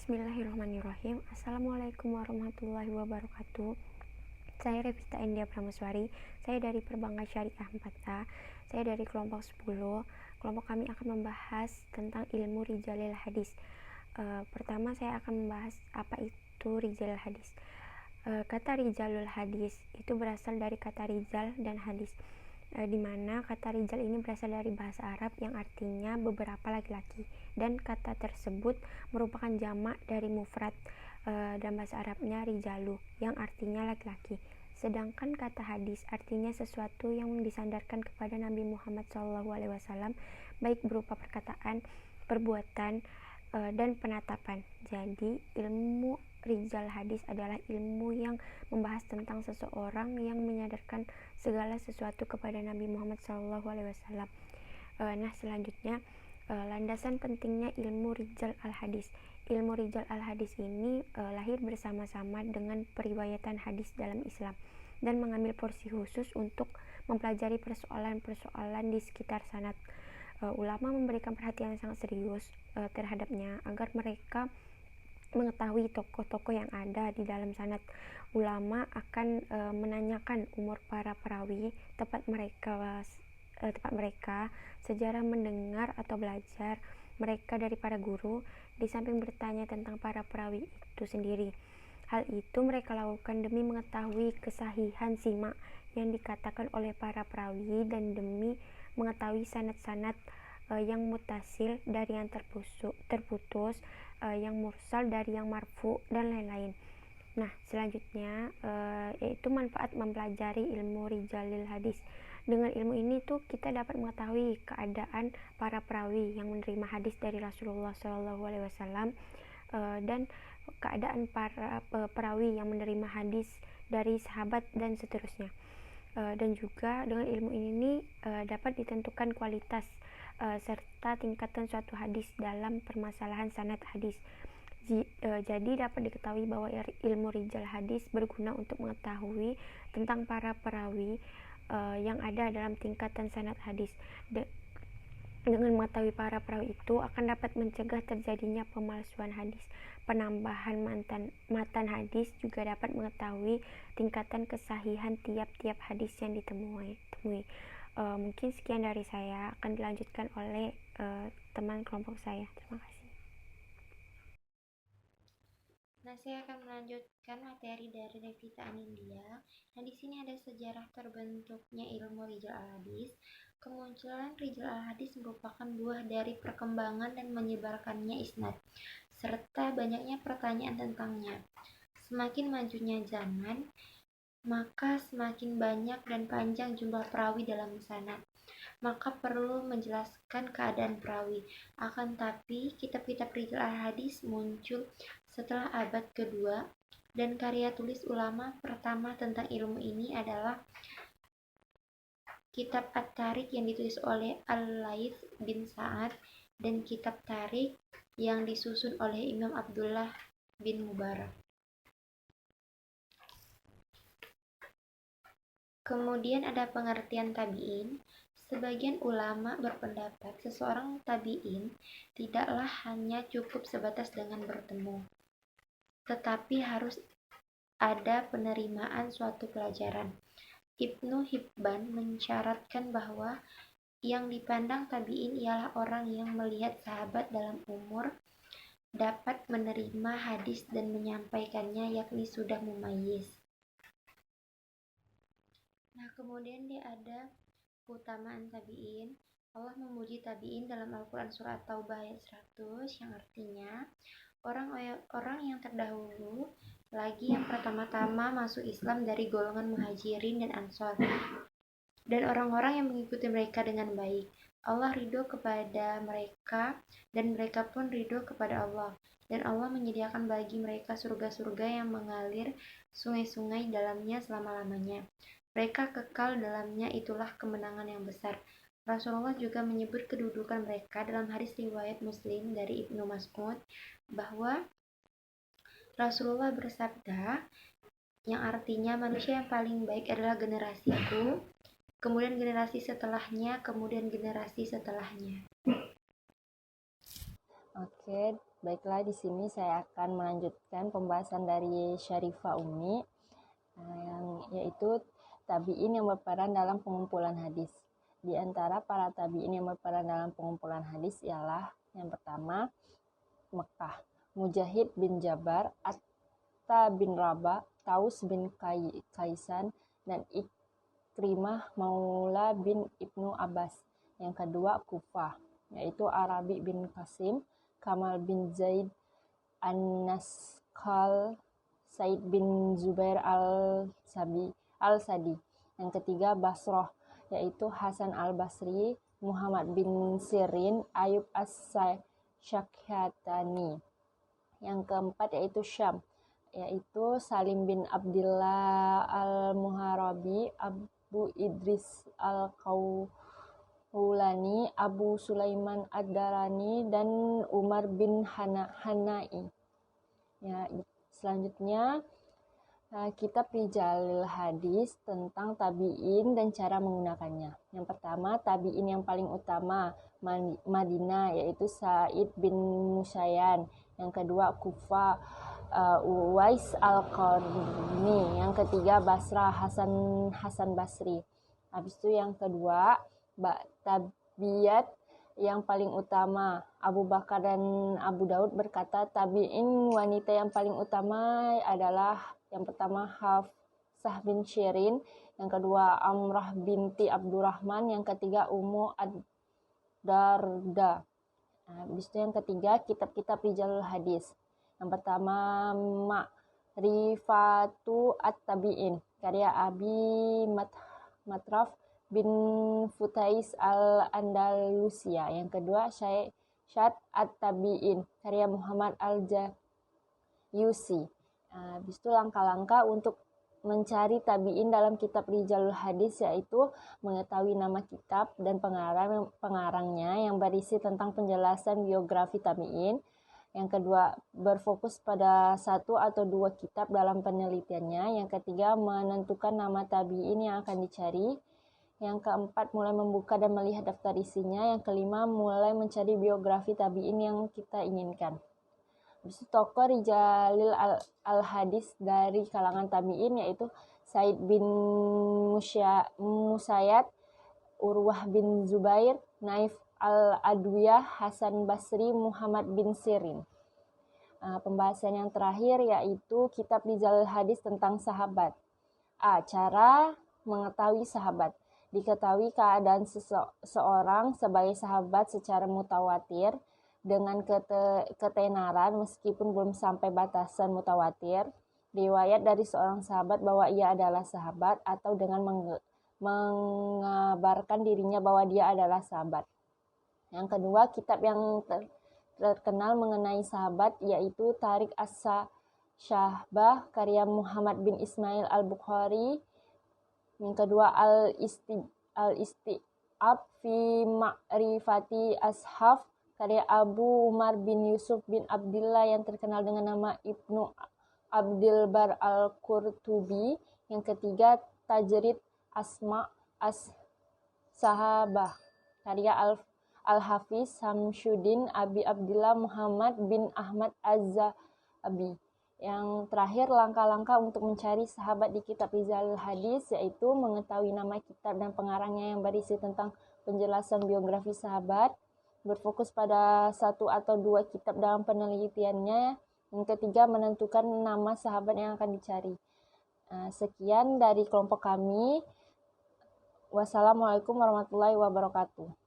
Bismillahirrahmanirrahim. Assalamualaikum warahmatullahi wabarakatuh. Saya Revita India Prameswari. Saya dari Perbankan Syariah 4A. Saya dari kelompok 10. Kelompok kami akan membahas tentang ilmu Rijalil Hadis. Pertama saya akan membahas apa itu Rijalil Hadis. Kata Rijalul Hadis itu berasal dari kata Rijal dan Hadis, di mana kata Rijal ini berasal dari bahasa Arab yang artinya beberapa laki-laki, dan kata tersebut merupakan jamak dari mufrad dan bahasa Arabnya Rijalu yang artinya laki-laki. Sedangkan kata hadis artinya sesuatu yang disandarkan kepada Nabi Muhammad SAW, baik berupa perkataan, perbuatan, dan penatapan. Jadi ilmu Rijal Hadis adalah ilmu yang membahas tentang seseorang yang menyadarkan segala sesuatu kepada Nabi Muhammad SAW. Nah, selanjutnya landasan pentingnya ilmu Rijal Al-Hadis. Ilmu Rijal Al-Hadis ini lahir bersama-sama dengan periwayatan hadis dalam Islam dan mengambil porsi khusus untuk mempelajari persoalan-persoalan di sekitar sanad. Ulama memberikan perhatian yang sangat serius terhadapnya agar mereka mengetahui tokoh-tokoh yang ada di dalam sanad. Ulama akan menanyakan umur para perawi, tempat mereka, sejarah mendengar atau belajar mereka dari para guru, di samping bertanya tentang para perawi itu sendiri. Hal itu mereka lakukan demi mengetahui kesahihan simak yang dikatakan oleh para perawi dan demi mengetahui sanad-sanad yang mutasil dari yang terputus, yang mursal dari yang marfu, dan lain-lain. Nah, selanjutnya yaitu manfaat mempelajari ilmu Rijalil Hadis. Dengan ilmu ini tuh kita dapat mengetahui keadaan para perawi yang menerima hadis dari Rasulullah SAW, dan keadaan para perawi yang menerima hadis dari sahabat dan seterusnya. Dan juga dengan ilmu ini dapat ditentukan kualitas serta tingkatan suatu hadis dalam permasalahan sanad hadis. Jadi dapat diketahui bahwa ilmu Rijal Hadis berguna untuk mengetahui tentang para perawi yang ada dalam tingkatan sanad hadis. Dengan mengetahui para perawi itu akan dapat mencegah terjadinya pemalsuan hadis. Penambahan matan hadis juga dapat mengetahui tingkatan kesahihan tiap-tiap hadis yang ditemui. Mungkin sekian dari saya, akan dilanjutkan oleh teman kelompok saya. Terima kasih. Nah, saya akan melanjutkan materi dari Revita Anindya. Nah, di sini ada sejarah terbentuknya ilmu Rijal Al-Hadis. Kemunculan Rijal Al-Hadis merupakan buah dari perkembangan dan menyebarkannya isnad, serta banyaknya pertanyaan tentangnya. Semakin majunya zaman, maka semakin banyak dan panjang jumlah perawi dalam sanad. Maka perlu menjelaskan keadaan perawi. Akan tapi kitab-kitab Rijal Al-Hadis muncul setelah abad kedua, dan karya tulis ulama pertama tentang ilmu ini adalah kitab At-Tarikh yang ditulis oleh Al-Laits bin Sa'ad dan kitab Tarikh yang disusun oleh Imam Abdullah bin Mubarak. Kemudian ada pengertian tabi'in. Sebagian ulama berpendapat seseorang tabi'in tidaklah hanya cukup sebatas dengan bertemu, tetapi harus ada penerimaan suatu pelajaran. Ibnu Hibban mensyaratkan bahwa yang dipandang tabi'in ialah orang yang melihat sahabat dalam umur, dapat menerima hadis dan menyampaikannya, yakni sudah mumayyiz. Nah, kemudian dia ada keutamaan tabi'in. Allah memuji tabi'in dalam Al-Quran Surah At-Taubah ayat 100, yang artinya orang-orang yang terdahulu lagi yang pertama-tama masuk Islam dari golongan muhajirin dan ansor, dan orang-orang yang mengikuti mereka dengan baik. Allah ridho kepada mereka dan mereka pun ridho kepada Allah, dan Allah menyediakan bagi mereka surga-surga yang mengalir sungai-sungai dalamnya selama-lamanya. Mereka kekal dalamnya, itulah kemenangan yang besar. Rasulullah juga menyebut kedudukan mereka dalam hadis riwayat Muslim dari Ibnu Mas'ud, bahwa Rasulullah bersabda, yang artinya manusia yang paling baik adalah generasiku, kemudian generasi setelahnya, kemudian generasi setelahnya. Oke, baiklah di sini saya akan melanjutkan pembahasan dari Syarifah Umi yang yaitu tabi'in yang berperan dalam pengumpulan hadis. Di antara para tabi'in yang berperan dalam pengumpulan hadis ialah yang pertama Mekah, Mujahid bin Jabar, Atta bin Rabah, Taus bin Kaisan, dan Ikrimah Maula bin Ibnu Abbas. Yang kedua Kufah, yaitu Arabi bin Qasim, Kamal bin Zaid An-Naskal, Said bin Zubair al-Sadi. Yang ketiga Basrah, yaitu Hasan al-Basri, Muhammad bin Sirin, Ayub as-Syakyatani. Yang keempat yaitu Syam, yaitu Salim bin Abdillah al-Muharabi, Abu Idris al-Qaulani, Abu Sulaiman ad-Darani, dan Umar bin Hanai. Ya, selanjutnya kitab Rijalil Hadis tentang tabi'in dan cara menggunakannya. Yang pertama, tabi'in yang paling utama Madinah, yaitu Sa'id bin Musayan. Yang kedua Kufa, Uwais al-Qarni. Yang ketiga Basrah, Hasan Basri. Habis itu yang kedua tabiat yang paling utama Abu Bakar dan Abu Daud berkata tabi'in wanita yang paling utama adalah yang pertama Hafsah bin Syirin, yang kedua Amrah binti Abdurrahman, yang ketiga Ummu ad-Darda. Habis itu yang ketiga kitab-kitab Rijalul Hadis. Yang pertama Ma'rifatu at-Tabi'in karya Abi Matraf bin Futais al-Andalusia. Yang kedua Syad at-Tabi'in karya Muhammad al-Jayusi. Habis itu langkah-langkah untuk mencari tabi'in dalam kitab Rijalul Hadis, yaitu mengetahui nama kitab dan pengarangnya yang berisi tentang penjelasan biografi tabi'in. Yang kedua, berfokus pada satu atau dua kitab dalam penelitiannya. Yang ketiga, menentukan nama tabi'in yang akan dicari. Yang keempat, mulai membuka dan melihat daftar isinya. Yang kelima, mulai mencari biografi tabi'in yang kita inginkan. Habis itu tokoh Rijalil al-Hadis dari kalangan tabi'in yaitu Said bin Musayyad, Urwah bin Zubair, Naif al-Adwiyah, Hasan Basri, Muhammad bin Sirin. Pembahasan yang terakhir yaitu kitab Rijalil Hadis tentang sahabat. Cara mengetahui sahabat. Diketahui keadaan seseorang sebagai sahabat secara mutawatir dengan ketenaran meskipun belum sampai batasan mutawatir, riwayat dari seorang sahabat bahwa ia adalah sahabat atau dengan mengabarkan dirinya bahwa dia adalah sahabat. Yang kedua, kitab yang terkenal mengenai sahabat yaitu Tariq as-Syahbah karya Muhammad bin Ismail al-Bukhari. Yang kedua, Al-Isti'ab fi Ma'rifati Ashab karya Abu Umar bin Yusuf bin Abdillah yang terkenal dengan nama Ibnu Abdil Bar al-Qurtubi. Yang ketiga, Tajrid Asma as-Sahabah karya Al-Hafiz Samsyuddin Abi Abdillah Muhammad bin Ahmad Az-Zahabi. Yang terakhir, langkah-langkah untuk mencari sahabat di kitab Rijalul Hadis yaitu mengetahui nama kitab dan pengarangnya yang berisi tentang penjelasan biografi sahabat, berfokus pada satu atau dua kitab dalam penelitiannya. Yang ketiga, menentukan nama sahabat yang akan dicari. Sekian dari kelompok kami. Wassalamualaikum warahmatullahi wabarakatuh.